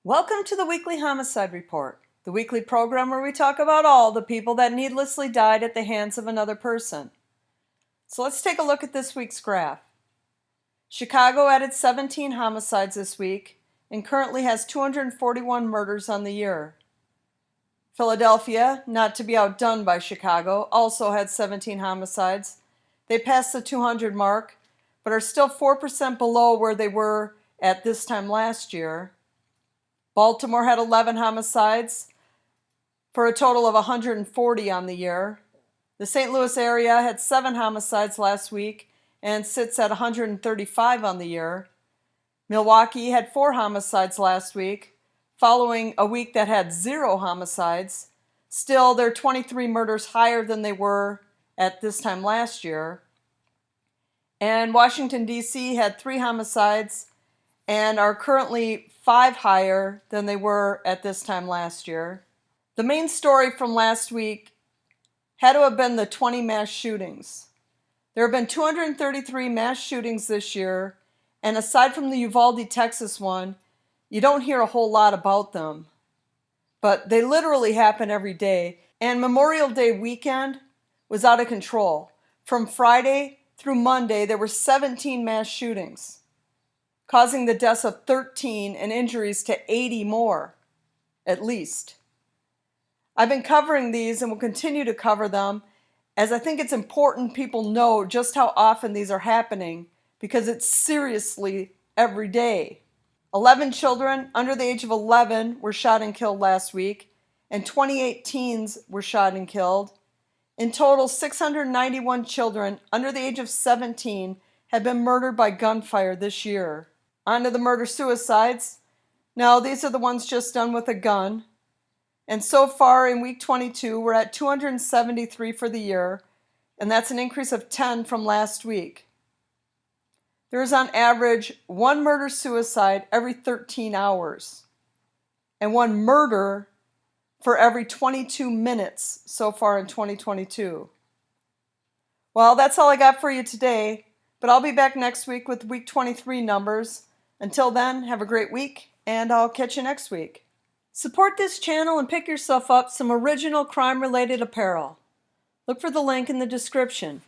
Welcome to the weekly Homicide Report, the weekly program where we talk about all the people that needlessly died at the hands of another person. So let's take a look at this week's graph. Chicago added 17 homicides this week and currently has 241 murders on the year. Philadelphia, not to be outdone by Chicago, also had 17 homicides. They passed the 200 mark, but are still 4% below where they were at this time last year. Baltimore had 11 homicides for a total of 140 on the year. The St. Louis area had 7 homicides last week and sits at 135 on the year. Milwaukee had 4 homicides last week, following a week that had 0 homicides. Still, they're 23 murders higher than they were at this time last year. And Washington, D.C. had 3 homicides and are currently 5 higher than they were at this time last year. The main story from last week had to have been the 20 mass shootings. There have been 233 mass shootings this year, and aside from the Uvalde, Texas one, you don't hear a whole lot about them. But they literally happen every day, and Memorial Day weekend was out of control. From Friday through Monday, there were 17 mass shootings, causing the deaths of 13 and injuries to 80 more, at least. I've been covering these and will continue to cover them, as I think it's important people know just how often these are happening, because it's seriously every day. 11 children under the age of 11 were shot and killed last week, and 28 teens were shot and killed. In total, 691 children under the age of 17 have been murdered by gunfire this year. On to the murder-suicides. Now, these are the ones just done with a gun. And so far in week 22, we're at 273 for the year, and that's an increase of 10 from last week. There is on average 1 murder-suicide every 13 hours, and 1 murder for every 22 minutes so far in 2022. Well, that's all I got for you today, but I'll be back next week with week 23 numbers. Until then, have a great week, and I'll catch you next week. Support this channel and pick yourself up some original crime-related apparel. Look for the link in the description.